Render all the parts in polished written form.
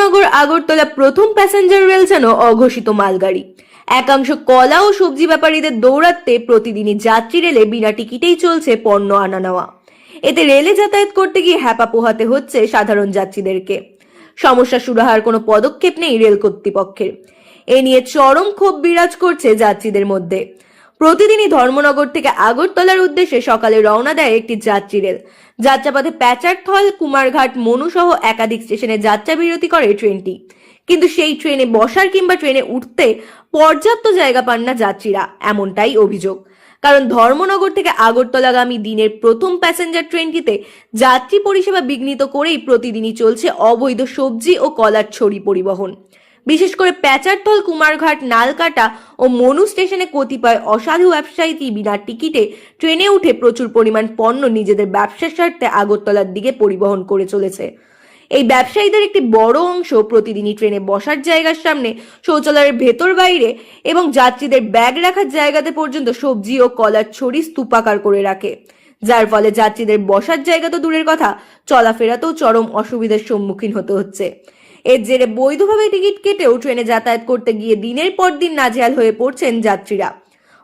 ধর্মনগর আগরতলা প্রথম passenger rail যেন অঘোষিত মালগাড়ি। একাংশ কলা ও সবজি ব্যাপারীদের দৌড়াতে প্রতিদিনই যাত্রী রেলে বিনা টিকিটেই চলছে পণ্য আনা নেওয়া। এতে রেলে যাতায়াত করতে গিয়ে হ্যাপা পোহাতে হচ্ছে সাধারণ যাত্রীদেরকে। সমস্যা সুরাহার কোনো পদক্ষেপ নেই রেল কর্তৃপক্ষের। এ নিয়ে চরম ক্ষোভ বিরাজ করছে যাত্রীদের মধ্যে। প্রতিদিনই ধর্মনগর থেকে আগরতলার উদ্দেশ্যে সকালে রওনা দেয় একটি যাত্রী রেল। যাত্রাপথে প্যাচারথল, কুমারঘাট, মনু সহ একাধিক স্টেশনে যাত্রা বিরতি করে ট্রেনটি। কিন্তু সেই ট্রেনে বসার কিংবা ট্রেনে উঠতে পর্যাপ্ত জায়গা পান না যাত্রীরা, এমনটাই অভিযোগ। কারণ ধর্মনগর থেকে আগরতলাগামী দিনের প্রথম প্যাসেঞ্জার ট্রেনটিতে যাত্রী পরিষেবা বিঘ্নিত করেই প্রতিদিনই চলছে অবৈধ সবজি ও কলার ছড়ি পরিবহন। বিশেষ করে প্যাচারথল, কুমারঘাট, নালকাটা ও মনু স্টেশনে কতিপয় অসাধু ব্যবসায়ী বিনা টিকিটে ট্রেনে উঠে প্রচুর পরিমাণ পণ্য নিজেদের ব্যবসার স্বার্থে আগরতলার দিকে পরিবহন করে চলেছে। এই ব্যবসায়ীদের একটি বড় অংশ প্রতিদিনই ট্রেনে বসার জায়গার সামনে, শৌচালয়ের ভেতর বাইরে এবং যাত্রীদের ব্যাগ রাখার জায়গাতে পর্যন্ত সবজি ও কলার ছড়ি স্তূপাকার করে রাখে, যার ফলে যাত্রীদের বসার জায়গা তো দূরের কথা, চলাফেরাতেও চরম অসুবিধার সম্মুখীন হতে হচ্ছে। এর জেরে বৈধভাবে টিকিট কেটেও ট্রেনে যাতায়াত করতে গিয়ে দিনের পর দিন নাজেহাল হয়ে পড়ছেন যাত্রীরা।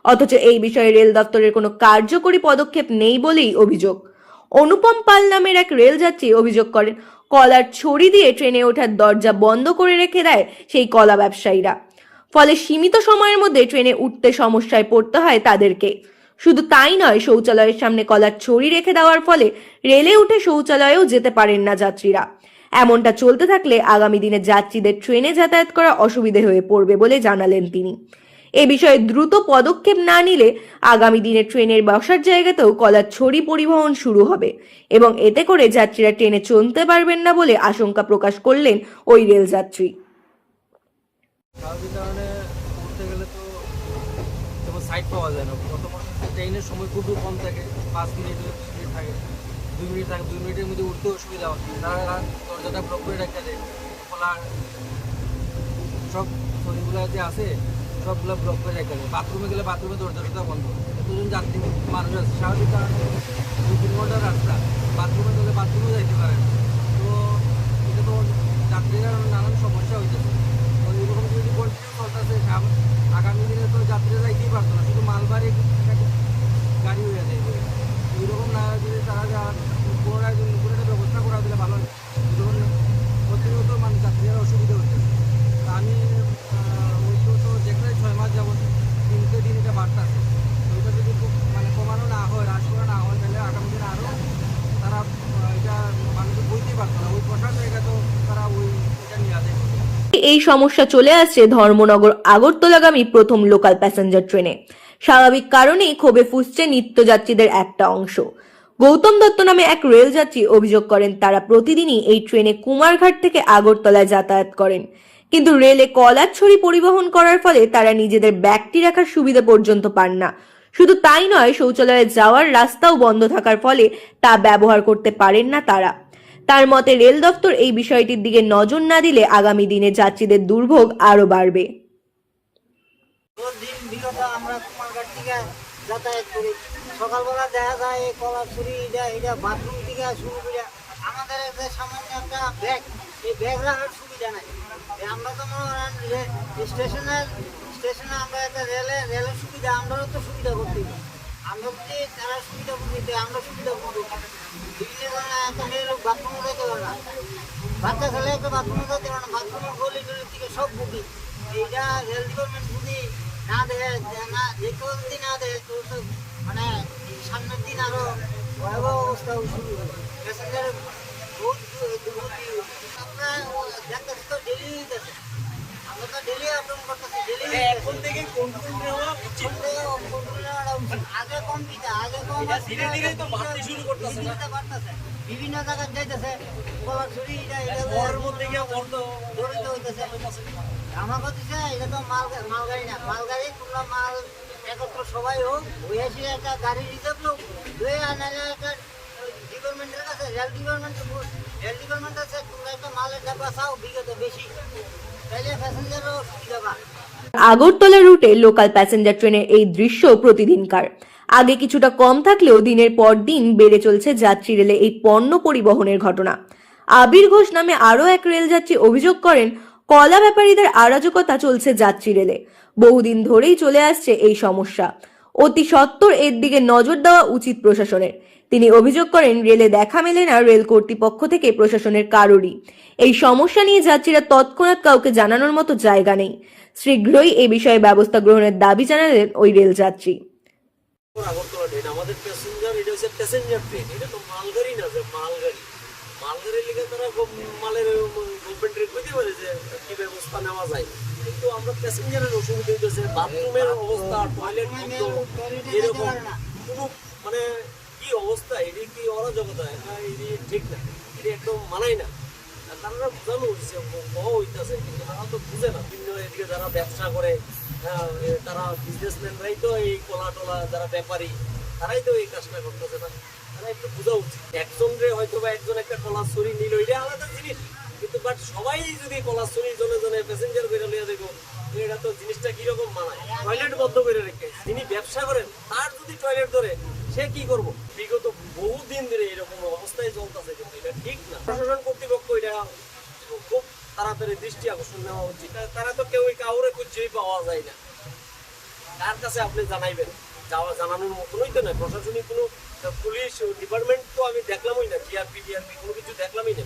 অথচ এই বিষয়ে রেল দপ্তরের কোনো কার্যকরী পদক্ষেপ নেই বলেই অভিযোগ। অনুপম পাল নামের এক রেল যাত্রী অভিযোগ করেন, কলার ছড়ি দিয়ে ট্রেনে ওঠার দরজা বন্ধ করে রেখে দেয় সেই কলা ব্যবসায়ীরা। ফলে সীমিত সময়ের মধ্যে ট্রেনে উঠতে সমস্যায় পড়তে হয় তাদেরকে। শুধু তাই নয়, শৌচালয়ের সামনে কলার ছড়ি রেখে দেওয়ার ফলে রেলে উঠে শৌচালয়েও যেতে পারেন না যাত্রীরা। এমনটা চলতে থাকলে আগামী দিনে যাত্রীদের ট্রেনে যাতায়াত করা অসুবিধে হয়ে পড়বে বলে জানালেন তিনি। এ বিষয়ে দ্রুত পদক্ষেপ না নিলে আগামী দিনে ট্রেনের বসার জায়গাতেও কলার ছড়ি পরিবহন শুরু হবে এবং এতে করে যাত্রীরা ট্রেনে চলতে পারবেন না বলে আশঙ্কা প্রকাশ করলেন ওই রেল যাত্রী। সাইড পাওয়া যায় না, ট্রেনের সময় খুব কম থাকে, 5 মিনিট থাকে, 2 মিনিট থাকে, 2 মিনিটের মধ্যে উঠতে অসুবিধা হচ্ছে। তারা দরজাটা ব্লক করে রাখতে দেয়, খোলার সব ছড়িগুলো যে আছে সবগুলো ব্লক করে রাখতে দেয়। বাথরুমে গেলে বাথরুমের দরজাটা বন্ধ। এতজন যাত্রী মানুষ আছে, স্বাভাবিক কারণে 2-3 ঘন্টার রাস্তা, বাথরুমে গেলে বাথরুমে যাইতে পারে না। তো এটা তো যাত্রীরা নানান সমস্যা হইতেছে। তো এরকম যদি কন্টিনিউ চলতেছে, আগামী দিনে তো যাত্রীরা যাইতেই পারতো না, শুধু মালবাহী গাড়ি হয়ে যায়। এইরকম না যদি তারা পুরো একটা ব্যবস্থা করা দিলে ভালো হয়। প্রতিনিয়ত মানে যাত্রীরা অসুবিধা হচ্ছে। আমি ওই তো দেখলে 6 মাস যাবত দিনকে দিন এটা বাড়তে আছে। তো এটা যদি মানে কমানো না হয়, হ্রাস করা না হয়, তাহলে আগামী দিনে আরও তারা এটা মানুষকে বইতেই পারতো না। ওই বসার জায়গা তো তারা এটা নিয়ে আসে। এই সমস্যা চলে আসছে ধর্মনগর আগরতলাগামী প্রথম লোকাল প্যাসেঞ্জার ট্রেনে। স্বাভাবিক কারণেই ক্ষোভে ফুঁসছে নিত্যযাত্রীদের একটা অংশ। গৌতম দত্ত নামে এক রেল যাত্রী অভিযোগ করেন, তারা প্রতিদিনই এই ট্রেনে কুমারঘাট থেকে আগরতলায় যাতায়াত করেন, কিন্তু রেলে কলার ছড়ি পরিবহন করার ফলে তারা নিজেদের ব্যাগটি রাখার সুবিধা পর্যন্ত পান না। শুধু তাই নয়, শৌচালয়ে যাওয়ার রাস্তাও বন্ধ থাকার ফলে তা ব্যবহার করতে পারেন না তারা। তার মতে রেল দপ্তর এই বিষয়টির দিকে নজর না দিলে আগামী দিনে যাত্রীদের দুর্ভোগ আরো বাড়বে। আমরা কুমারঘাট থেকে যাতায়াত করি, সকালবেলা দেখা যায় এই কলার ছড়ি এটা বাথরুম থেকে শুরু করে আমাদের একটা সামান্য একটা ব্যাগ, এই ব্যাগ রাখার সুবিধা নাই। আমরা তো মনে করেন স্টেশনে আমরা একটা রেলের সুবিধা, আমরাও তো সুবিধা করতে, আমরা যদি তারা সুবিধা করতে আমরা সুবিধা করবো। বিভিন্ন ধরনের একটা মেয়ে লোক বাথরুমে যেতে পারে না, বাচ্চা ছেলে একটা বাথরুমে যেতে পারে না, বাথরুমের গলি টলি থেকে সব বুকি। এইটা রেল ডিপার্টমেন্ট যদি না দেয়, না দেখতে যদি না দেয়, তো মানে সামনের দিন আরো ভয়াবহ অবস্থা শুরু হবে। প্যাসেঞ্জারের বহুত দুর্গতি। আমরা দেখতেছি তো ডেলি হইতেছে, আমরা তো ডেলি আপডাউন করতেছি, ডেলি এখন থেকে কন্ট্রোল নেওয়া উচিত। আগে কম দিতে, আগে কম ধীরে ধীরে তো বাড়তে শুরু করতেছে, বিভিন্ন জায়গায় যাইতেছে কলার ছড়ি এর মধ্যে গিয়ে বন্ধ জড়িত হইতেছে। আমার কথা এটা তো মালগাড়ি না, মালগাড়ি তোমরা মাল একত্র সবাই হোক, ওই এসে একটা গাড়ি রিজার্ভ লোক ধুয়ে আনালে একটা ডিপার্টমেন্টের কাছে, রেল ডিপার্টমেন্ট আছে, তোমরা একটা মালের ডাব্বা চাও বিগত বেশি, তাইলে প্যাসেঞ্জারও সুবিধা পায়। আগরতলা রুটে লোকাল প্যাসেঞ্জার ট্রেনের এই দৃশ্য প্রতিদিনকার। আগে কিছুটা কম থাকলেও দিনের পর দিন বেড়ে চলছে যাত্রী রেলে এই পণ্য পরিবহনের ঘটনা। আবির ঘোষ নামে আরও এক রেলযাত্রী অভিযোগ করেন, কলা ব্যাপারীদের অরাজকতা চলছে যাত্রী রেলে। বহুদিন ধরেই চলে আসছে এই সমস্যা। অতি সত্বর এর দিকে নজর দেওয়া উচিত প্রশাসনের। তিনি অভিযোগ করেন, রেলে দেখা মেলে না রেল কর্তৃপক্ষ থেকে প্রশাসনের কারোরই। এই সমস্যা নিয়ে যাত্রীরা তৎক্ষণাৎ কাউকে জানানোর মতো জায়গা নেই। শীঘ্রই এ বিষয়ে ব্যবস্থা গ্রহণের দাবি জানালেন ওই রেলযাত্রী। আগরতলা ট্রেন আমাদের প্যাসেঞ্জার, এটা হচ্ছে প্যাসেঞ্জার ট্রেন, এটা তো মালগাড়ি না, যে মালগাড়ি লিগে তারা মালের গভর্নমেন্টের কইতে পারে যে কি ব্যবস্থা নেওয়া যায়, কিন্তু আমরা প্যাসেঞ্জারের অসুবিধা হইতেছে, বাথরুমের অবস্থা, টয়লেট বন্ধ, এরকম কোনো মানে কি অবস্থা, এটি কি অরাজকতা, এটা এটি ঠিক না, এটি একদম মানাই না। তারা বোঝানো হচ্ছে, কওয়া হইতেছে, কিন্তু তারা তো বুঝে না। বিভিন্ন এদিকে যারা ব্যবসা করে, তারা বিজনেসম্যানরাই তো এই কলা টলা, যারা ব্যাপারী, তারাই তো এই কাজটা করতেছে না। তারা একটু বোঝা উচিত। একজন রে হয়তো বা একজন একটা কলার ছড়ি নিল, এটা আলাদা জিনিস, কিন্তু বাট সবাই যদি কলার ছড়ি জনে জনে প্যাসেঞ্জার করে লিয়ে দেখো, এটা তো জিনিসটা কিরকম মানায়। টয়লেট বন্ধ করে রেখে যিনি ব্যবসা করেন তার যদি টয়লেট ধরে, সে কি করবো? বিগত বহুদিন ধরে এরকম অবস্থায় চলতেছে, কিন্তু এটা ঠিক না। প্রশাসন কর্তৃপক্ষ এটা খুব তাড়াতাড়ি দৃষ্টি আকর্ষণ নেওয়া উচিত। তারা তো কেউ কাউরে খুঁজেই পাওয়া যায় না, কার কাছে আপনি জানাইবেন? জানানোর মতনই তো নয়। প্রশাসনিক কোনো পুলিশ ডিপার্টমেন্ট তো আমি দেখলামই না, টিআরপি কোনো কিছু দেখলামই না।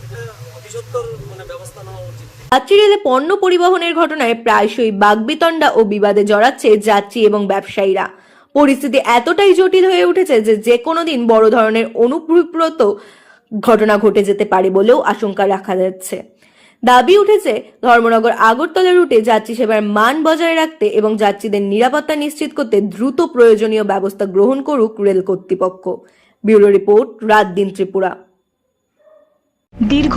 এটা অতিসত্বর মানে ব্যবস্থা নেওয়া উচিত। যাত্রী রেলে পণ্য পরিবহনের ঘটনায় প্রায়শই বাগবিতণ্ডা ও বিবাদে জড়াচ্ছে যাত্রী এবং ব্যবসায়ীরা। পরিস্থিতি এতটাই জটিল হয়ে উঠেছে যে কোনো দিন বড় ধরনের অনুপ্রব্রত ঘটনা ঘটে যেতে পারে বলেও আশঙ্কা রাখা যাচ্ছে। দাবি উঠেছে, ধর্মনগর আগরতলা রুটে যাত্রী সেবার মান বজায় রাখতে এবং যাত্রীদের নিরাপত্তা নিশ্চিত করতে দ্রুত প্রয়োজনীয় ব্যবস্থা গ্রহণ করুক রেল কর্তৃপক্ষ। ব্যুরো রিপোর্ট, রাত দিন ত্রিপুরা। দীর্ঘ